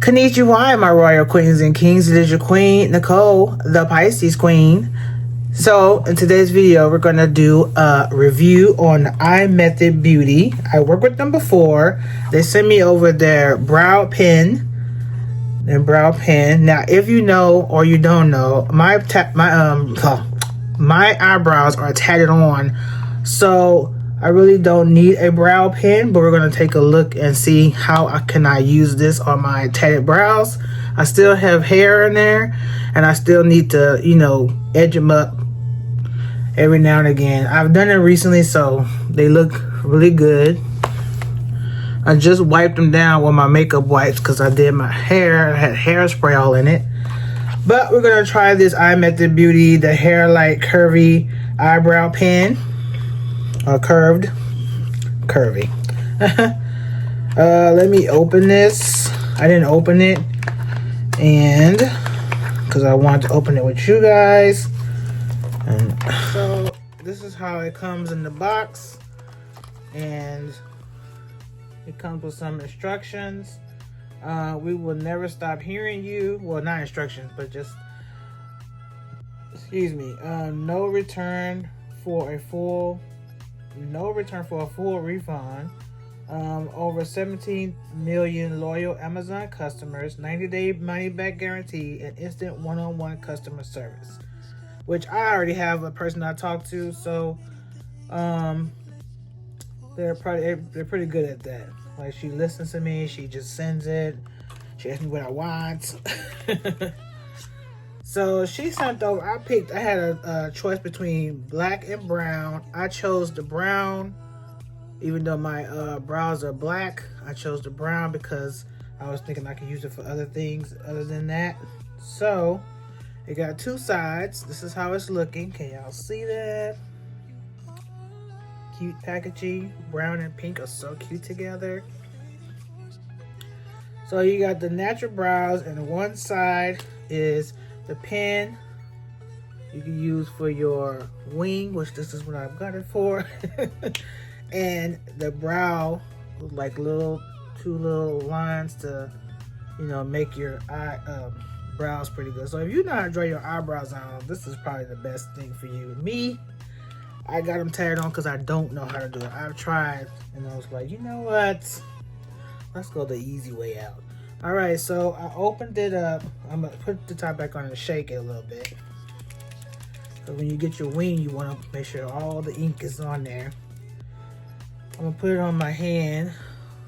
Konnichiwa, my royal queens and kings. It is your queen, Nicole, the Pisces queen. So, in today's video, we're going to do a review on iMethod Beauty. I worked with them before. They sent me over their brow pen. Now, if you know or you don't know, my eyebrows are tatted on. So, I really don't need a brow pen, but we're going to take a look and see how can I use this on my tatted brows. I still have hair in there, and I still need to, edge them up every now and again. I've done it recently, so they look really good. I just wiped them down with my makeup wipes because I did my hair. I had hairspray all in it. But we're going to try this iMethod Beauty, the Hair Light Curvy Eyebrow Pen. Curvy. Let me open this. I didn't open it, and because I wanted to open it with you guys. And so this is how it comes in the box, and it comes with some instructions. We will never stop hearing you. Well, not instructions, but just no return for a full refund. Over 17 million loyal Amazon customers, 90-day money-back guarantee, and instant one-on-one customer service. Which I already have a person I talk to, so they're pretty good at that. Like, she listens to me, she just sends it, she asks me what I want. So she sent over. I had a choice between black and brown. I chose the brown, even though my brows are black. I chose the brown because I was thinking I could use it for other things other than that. So it got two sides. This is how it's looking. Can y'all see that? Cute packaging. Brown and pink are so cute together. So you got the natural brows, and one side is the pen you can use for your wing, which this is what I've got it for. And the brow, like two little lines to, make your brows pretty good. So if you know how to draw your eyebrows on, this is probably the best thing for you. Me, I got them tatted on because I don't know how to do it. I've tried, and I was like, you know what? Let's go the easy way out. All right, so I opened it up. I'm gonna put the top back on and shake it a little bit. So when you get your wing, you want to make sure all the ink is on there. I'm gonna put it on my hand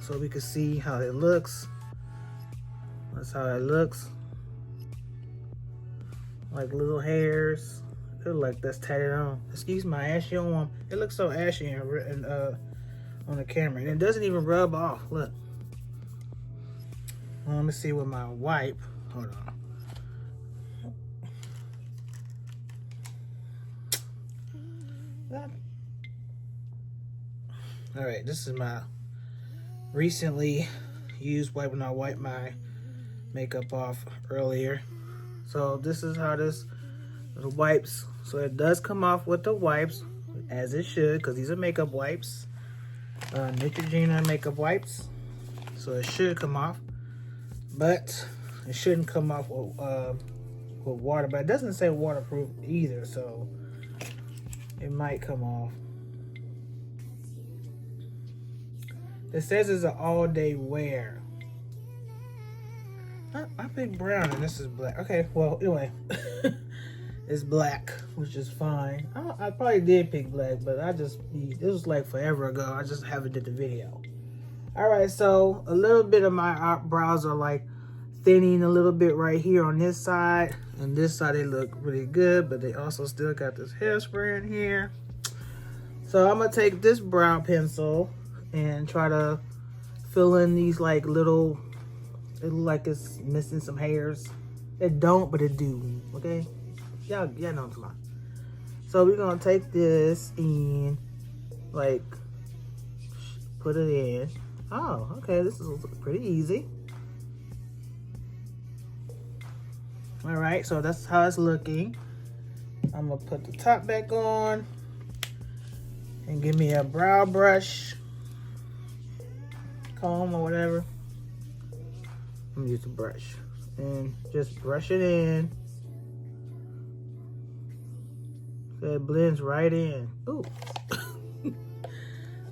so we can see how it looks. That's how it looks. Like little hairs. It looks like that's tatted on. Excuse my ashy arm. It looks so ashy on the camera, and it doesn't even rub off. Look. Let me see with my wipe. Hold on. Alright, this is my recently used wipe when I wiped my makeup off earlier. So this is how the wipes. So it does come off with the wipes, as it should, because these are makeup wipes. Neutrogena makeup wipes. So it should come off. But it shouldn't come off with water. But it doesn't say waterproof either, so it might come off. It says it's an all-day wear. I picked brown and this is black. Okay, well, anyway. It's black, which is fine. I probably did pick black, but this was like forever ago. I just haven't did the video. Alright, so a little bit of my eyebrows are like thinning a little bit right here on this side. And this side they look really good, but they also still got this hairspray in here. So I'm going to take this brow pencil and try to fill in these like little, it look like it's missing some hairs. It don't, but it do, okay? Y'all know what I'm talking about. So we're going to take this and like put it in. Oh, okay, this is pretty easy. All right, so that's how it's looking. I'm gonna put the top back on and give me a brow brush, comb or whatever. I'm gonna use the brush and just brush it in. So it blends right in. Ooh.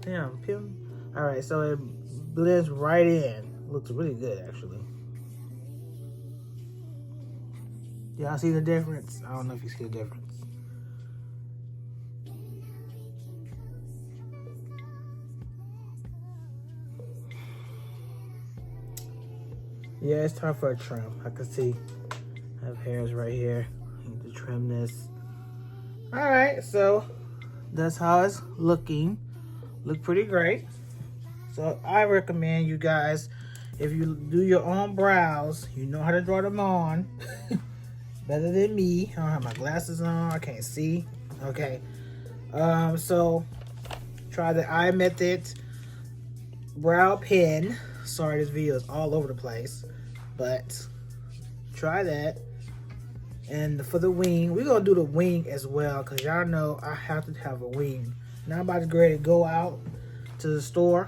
Damn, Pim. All right, so it blends right in. Looks really good, actually. Y'all see the difference? I don't know if you see the difference. Yeah, it's time for a trim. I can see I have hairs right here. I need to trim this. All right, so that's how it's looking. Look pretty great. So I recommend you guys, if you do your own brows, you know how to draw them on. Better than me. I don't have my glasses on. I can't see. Okay. So try the iMethod brow pen. Sorry, this video is all over the place, but try that. And for the wing, we're gonna do the wing as well, because y'all know I have to have a wing. Now I'm about to get ready to go out to the store.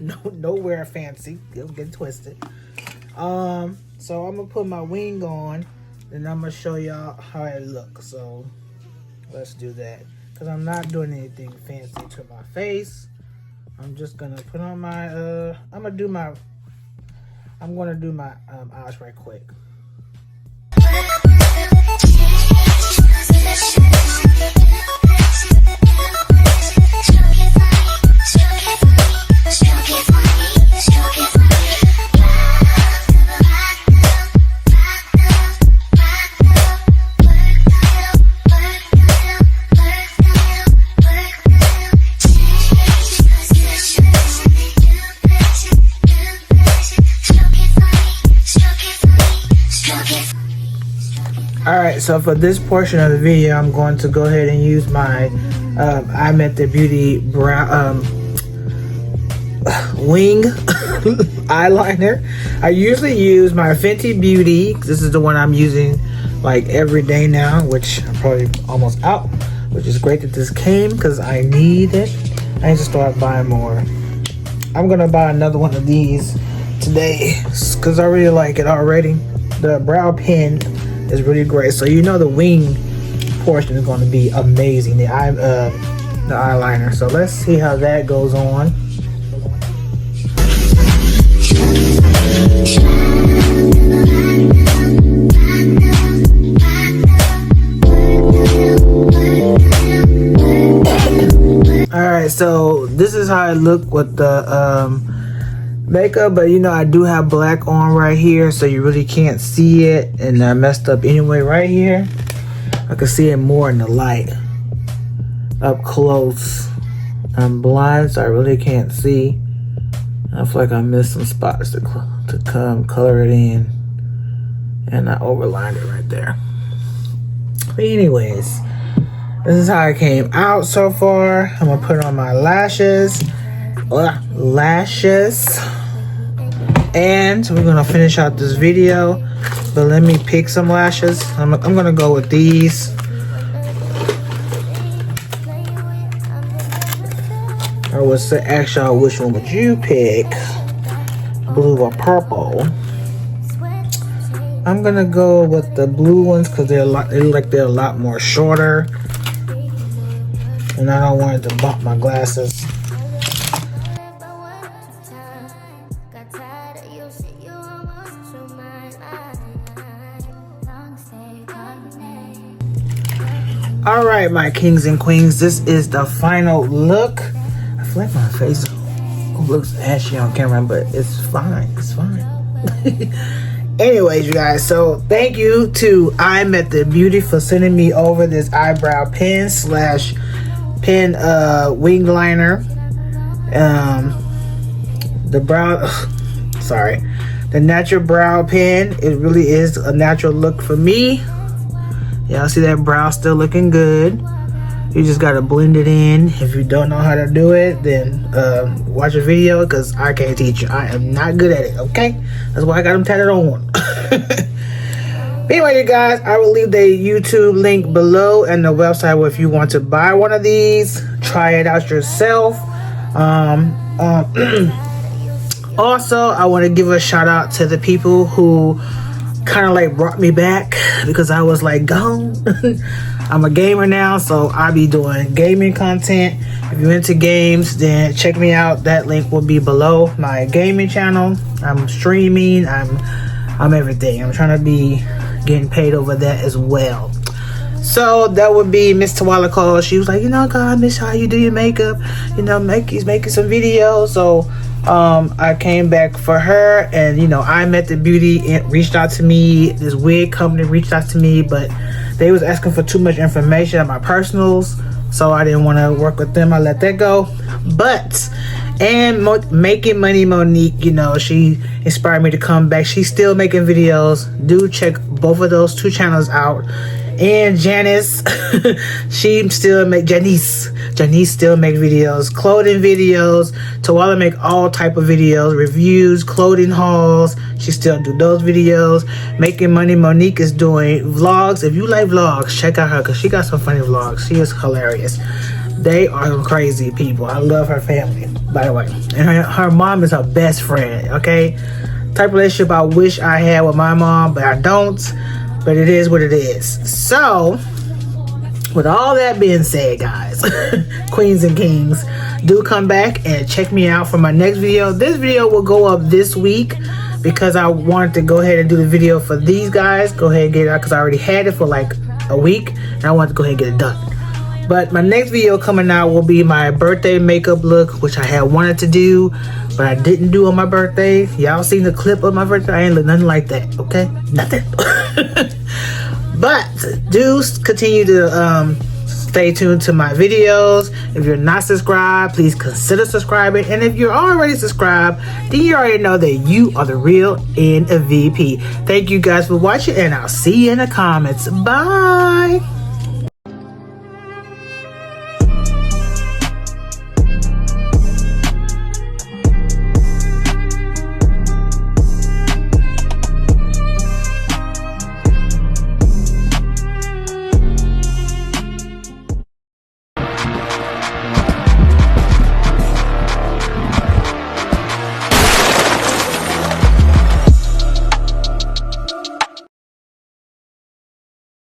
Nowhere fancy. Don't get it twisted. So I'm gonna put my wing on, and I'm gonna show y'all how it looks. So let's do that, because I'm not doing anything fancy to my face. I'm just gonna put on my I'm gonna do my eyes right quick. Alright, so for this portion of the video, I'm going to go ahead and use my iMethod Beauty brow wing eyeliner. I usually use my Fenty Beauty. This is the one I'm using like every day now, which I'm probably almost out, which is great that this came because I need it. I need to start buying more. I'm going to buy another one of these today because I really like it already. The brow pen is really great. So you know the wing portion is going to be amazing. The eyeliner. So let's see how that goes on. All right, so this is how it looked with the makeup, but you know I do have black on right here, so you really can't see it, and I messed up anyway right here. I can see it more in the light up close. I'm blind, so I really can't see. I feel like I missed some spots to color it in, and I overlined it right there. But anyways, this is how it came out so far. I'm gonna put on my lashes. And we're gonna finish out this video, but let me pick some lashes. I'm gonna go with these. I would say, actually, which one would you pick? Blue or purple? I'm gonna go with the blue ones because they look like they're a lot more shorter, and I don't want it to bump my glasses. All right, my kings and queens, this is the final look. I feel like my face looks ashy on camera, but it's fine. It's fine. Anyways, you guys, so thank you to iMethod Beauty for sending me over this eyebrow pen / pen wing liner. The natural brow pen. It really is a natural look for me. Y'all see that brow still looking good. You just gotta blend it in. If you don't know how to do it, then watch a video, because I can't teach you. I am not good at it, okay? That's why I got them tatted on. Anyway, you guys, I will leave the YouTube link below and the website where if you want to buy one of these, try it out yourself. Also, I want to give a shout out to the people who kind of like brought me back because I was like gone. I'm a gamer now, so I'll be doing gaming content. If you're into games, then check me out. That link will be below my gaming channel. I'm streaming, I'm everything. I'm trying to be getting paid over that as well. So that would be Miss Tawala Cole. She was like, you know, God, I miss how you do your makeup. You know, he's making some videos. So I came back for her, and you know, iMethod Beauty reached out to me. This wig company reached out to me, but they was asking for too much information on my personals, so I didn't want to work with them. I let that go. But Making Money Monique, you know, she inspired me to come back. She's still making videos. Do check both of those two channels out. And Janice, Janice still make videos, clothing videos. Tawala make all type of videos, reviews, clothing hauls. She still do those videos. Making Money Monique is doing vlogs. If you like vlogs, check out her because she got some funny vlogs. She is hilarious. They are crazy people. I love her family, by the way. And her mom is her best friend, okay? Type of relationship I wish I had with my mom, but I don't. But it is what it is. So, with all that being said, guys, queens and kings, do come back and check me out for my next video. This video will go up this week because I wanted to go ahead and do the video for these guys. Go ahead and get it out because I already had it for like a week, and I wanted to go ahead and get it done. But my next video coming out will be my birthday makeup look, which I had wanted to do, but I didn't do on my birthday. Y'all seen the clip of my birthday? I ain't look nothing like that, okay? Nothing. But do continue to stay tuned to my videos. If you're not subscribed, please consider subscribing. And if you're already subscribed, then you already know that you are the real MVP. Thank you guys for watching, and I'll see you in the comments. Bye.